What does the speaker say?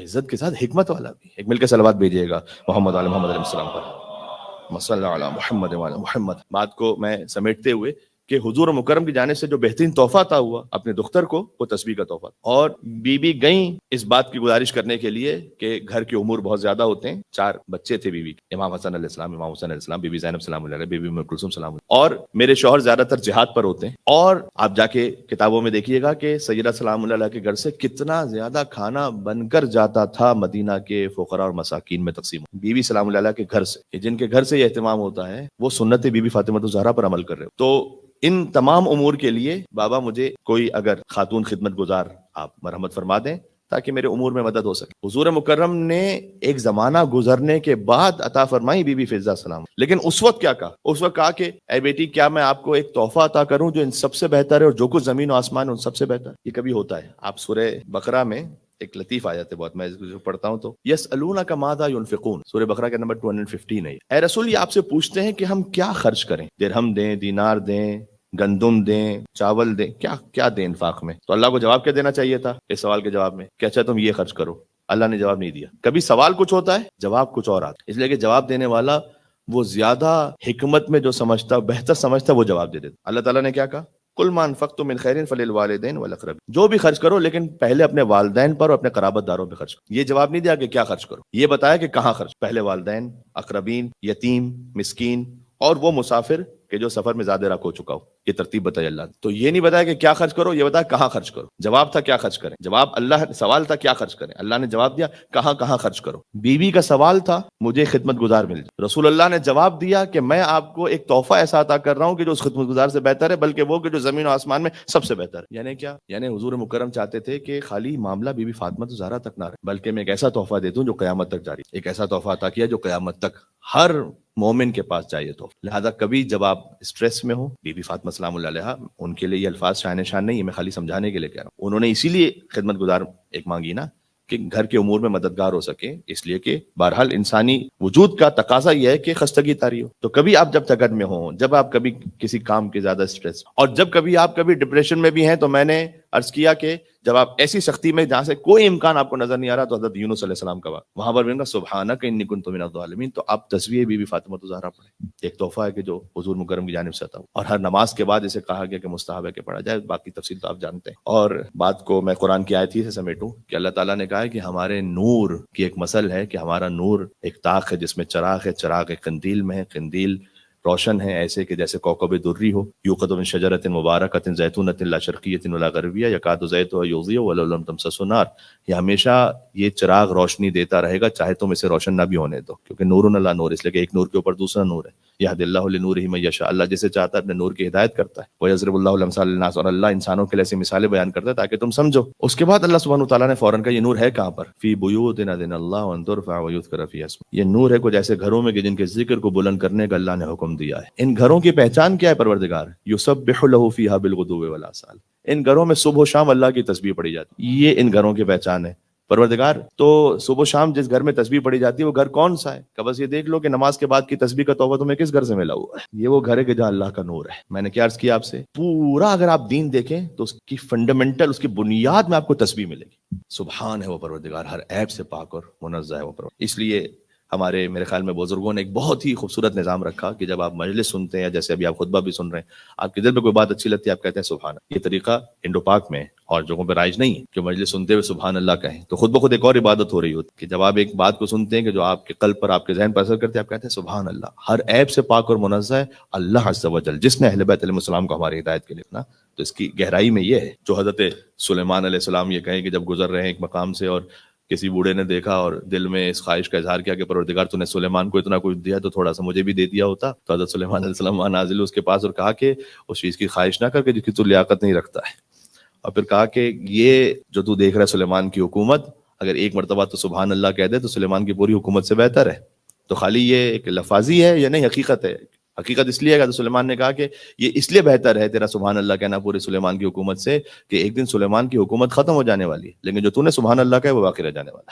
عزت کے ساتھ حکمت والا بھی. ایک مل کے صلوات بھیجیے گا محمد علیہ محمد علیہ السلام پر. صلی اللہ علیہ محمد وعلی محمد. بات کو میں سمیٹتے ہوئے کہ حضور مکرم کی جانب سے جو بہترین تحفہ تھا ہوا اپنے دختر کو، وہ تسبیح کا تحفہ. اور بی بی گئیں اس بات کی گزارش کرنے کے لیے کہ گھر کے امور بہت زیادہ ہوتے ہیں. 4 بچے تھے بی بی کے، امام حسن علیہ السلام، امام حسین علیہ السلام، بی بی زینب سلام اللہ علیہ، بی بی ام کلثوم سلام اللہ. اور میرے شوہر زیادہ تر جہاد پر ہوتے ہیں، اور آپ جا کے کتابوں میں دیکھیے گا کہ سیدہ سلام اللہ علیہ کے گھر سے کتنا زیادہ کھانا بن کر جاتا تھا مدینہ کے فقراء اور مساکین میں تقسیم. بی بی سلام اللہ علیہ کے گھر سے، جن کے گھر سے یہ اہتمام ہوتا ہے، وہ سنت بی بی فاطمہ الزہرا پر عمل کر رہے ہو. تو ان تمام امور کے لیے بابا مجھے کوئی اگر خاتون خدمت گزار آپ مرحمت فرما دیں تاکہ میرے امور میں مدد ہو سکے. حضور مکرم نے ایک زمانہ گزرنے کے بعد عطا فرمائی بی بی فضہ سلام. لیکن اس وقت کیا کہا؟ اس وقت کہا کہ اے بیٹی، کیا میں آپ کو ایک تحفہ عطا کروں جو ان سب سے بہتر ہے، اور جو کچھ زمین و آسمان ان سب سے بہتر. یہ کبھی ہوتا ہے؟ آپ سورہ بقرہ میں ایک لطیف آیت ہے، بہت میں پڑھتا ہوں تو یسألونک ماذا ینفقون، سورہ بقرہ کا نمبر 215 ہے. اے رسول، یہ آپ سے پوچھتے ہیں کہ ہم کیا خرچ کریں، درہم دیں، دینار دیں، گندم دیں، چاول دیں، کیا دیں انفاق میں؟ تو اللہ کو جواب کیا دینا چاہیے تھا اس سوال کے جواب میں کہ اچھا تم یہ خرچ کرو. اللہ نے جواب نہیں دیا. کبھی سوال کچھ ہوتا ہے، جواب کچھ اور آتا ہے. اس لیے کہ جواب دینے والا وہ زیادہ حکمت میں جو سمجھتا، بہتر سمجھتا، وہ جواب دے دیتا. اللہ تعالیٰ نے کیا کہا؟ قل ما انفقتم من خیر فللوالدین والاقربین، جو بھی خرچ کرو لیکن پہلے اپنے والدین پر اور اپنے قرابت داروں پہ خرچ کرو. یہ جواب نہیں دیا کہ کیا خرچ کرو، یہ بتایا کہ کہاں خرچ. پہلے والدین، اقربین، یتیم، مسکین، اور وہ مسافر کہ جو سفر میں زیادہ راک ہو چکا ہو. یہ ترتیب بتائی اللہ نے. تو یہ نہیں بتایا کہ کیا خرچ کرو، یہ بتایا کہاں خرچ کرو. جواب تھا کیا خرچ کریں، جواب اللہ، سوال تھا کیا خرچ کریں، اللہ نے جواب دیا کہاں خرچ کرو. بیوی کا سوال تھا مجھے خدمت گزار مل جائے، رسول اللہ نے جواب دیا کہ میں آپ کو ایک تحفہ ایسا عطا کر رہا ہوں کہ جو اس خدمت گزار سے بہتر ہے، بلکہ وہ کہ جو زمین و آسمان میں سب سے بہتر ہے. یعنی کیا؟ یعنی حضور مکرم چاہتے تھے کہ خالی معاملہ بی بی فاطمہ الزہرا تک نہ رہے، بلکہ میں ایک ایسا تحفہ دے دوں جو قیامت تک جاری. ایک ایسا تحفہ عطا کیا جو قیامت تک ہر مومن کے پاس چاہیے. تو لہذا کبھی جب آپ اسٹریس میں ہو، بی بی فاطمہ سلام اللہ علیہ، ان کے لیے یہ الفاظ شائن شان نہیں ہے، میں خالی سمجھانے کے لیے کہہ رہا ہوں. انہوں نے اسی لیے خدمت گزار ایک مانگی نا کہ گھر کے امور میں مددگار ہو سکے، اس لیے کہ بہرحال انسانی وجود کا تقاضا یہ ہے کہ خستگی طاری ہو. تو کبھی آپ جب تگڑ میں ہوں، جب آپ کبھی کسی کام کے زیادہ اسٹریس، اور جب کبھی آپ کبھی ڈپریشن میں بھی ہیں، تو میں نے عرض کیا کہ جب آپ ایسی سختی میں جہاں سے کوئی امکان آپ کو نظر نہیں آ رہا، تو حضرت یونس علیہ السلام کا وہاں پر بھی سبحانک انی کنت من الظالمین، تو آپ تسبیح بی بی فاطمہ الزہرا پڑھیں. ایک تحفہ ہے کہ جو حضور مکرم کی جانب سے عطا ہو. اور ہر نماز کے بعد اسے کہا گیا کہ مستحب ہے کہ پڑھا جائے. باقی تفصیل تو آپ جانتے ہیں. اور بات کو میں قرآن کی آیت ہی سے سمیٹوں کہ اللہ تعالیٰ نے کہا ہے کہ ہمارے نور کی ایک مثل ہے کہ ہمارا نور ایک طاق ہے جس میں چراغ ہے، چراغ ایک قندیل میں ہے، قندیل روشن ہے ایسے کہ جیسے کوكب دری ہو. یوقد من شجرۃ مبارکۃ زیتونۃ لا شرقیۃ ولا غربیہ یکاد زیتها یضیء ولو لم تمسسه نار. یہ ہمیشہ یہ چراغ روشنی دیتا رہے گا چاہے تم اسے روشن نہ بھی ہونے دو، کیونکہ نور علی نور، اس لیے کہ ایک نور کے اوپر دوسرا نور ہے. یہد اللہ لنورہ من یشاء، اللہ جسے چاہتا ہے اپنے نور کی ہدایت کرتا ہے. ویضرب اللہ الامثال للناس، اور اللہ انسانوں کے لیے ایسی مثالیں بیان کرتا ہے تاکہ تم سمجھو. اس کے بعد اللہ سبحانہ وتعالیٰ نے فوراً کہا یہ نور ہے کہاں پر؟ فی بیوت اذن اللہ ان ترفع ویذکر فیہا اسمہ. یہ نور ہے کچھ ایسے گھروں میں کہ جن کے ذکر کو بلند کرنے کا اللہ نے حکم دیا ہے. ان گھروں کی پہچان کیا ہے پروردگار؟ یسبح له فیہا بالغدو والآصال. ان گھروں میں صبح و شام اللہ کی تسبیح پڑھی جاتی، یہ ان گھروں کی پہچان ہے پروردگار. تو صبح و شام جس گھر میں تسبیح پڑھی جاتی ہے وہ گھر کون سا ہے؟ کہ بس یہ دیکھ لو کہ نماز کے بعد کی تسبیح کا تحفہ تمہیں کس گھر سے ملا ہوا ہے. یہ وہ گھر ہے کہ جہاں اللہ کا نور ہے. میں نے کیا عرض کیا آپ سے، پورا اگر آپ دین دیکھیں تو اس کی فنڈامنٹل، اس کی بنیاد میں آپ کو تسبیح ملے گی. سبحان ہے وہ پروردگار، ہر عیب سے پاک اور منزہ ہے وہ پروردگار. اس لیے ہمارے میرے خیال میں بزرگوں نے ایک بہت ہی خوبصورت نظام رکھا کہ جب آپ مجلس سنتے ہیں یا جیسے ابھی آپ خطبہ بھی سن رہے ہیں، آپ کے دل پہ کوئی بات اچھی لگتی ہے، آپ کہتے ہیں سبحان. یہ طریقہ انڈو پاک میں اور جگہوں پہ رائج نہیں ہے کہ مجلس سنتے ہوئے سبحان اللہ کہیں، تو خود بخود ایک اور عبادت ہو رہی ہوتی کہ جب آپ ایک بات کو سنتے ہیں کہ جو آپ کے قلب پر، آپ کے ذہن پر اثر کرتے ہیں، آپ کہتے ہیں سبحان اللہ. ہر عیب سے پاک اور منزہ ہے اللہ عز و جل، جس نے اہل بیت علیہ السلام کو ہماری ہدایت کے لیے نا. تو اس کی گہرائی میں یہ ہے جو حضرت سلیمان علیہ السلام یہ کہیں کہ جب گزر رہے ہیں ایک مقام سے اور کسی بوڑھے نے دیکھا اور دل میں اس خواہش کا اظہار کیا کہ پروردگار تو نے سلیمان کو اتنا کچھ دیا تو تھوڑا سا مجھے بھی دے دیا ہوتا. تو حضرت سلیمان علیہ السلام وہاں نازل ہوئے اس کے پاس اور کہا کہ اس چیز کی خواہش نہ کر کے جس کی تو لیاقت نہیں رکھتا ہے. اور پھر کہا کہ یہ جو تو دیکھ رہا ہے سلیمان کی حکومت، اگر ایک مرتبہ تو سبحان اللہ کہہ دے تو سلیمان کی پوری حکومت سے بہتر ہے. تو خالی یہ ایک لفاظی ہے یا نہیں، حقیقت ہے. حقیقت اس لیے ہے کہ سلیمان نے کہا کہ یہ اس لیے بہتر ہے تیرا سبحان اللہ کہنا پورے سلیمان کی حکومت سے کہ ایک دن سلیمان کی حکومت ختم ہو جانے والی ہے، لیکن جو تو نے سبحان اللہ کہا وہ باقی رہ جانے والا ہے.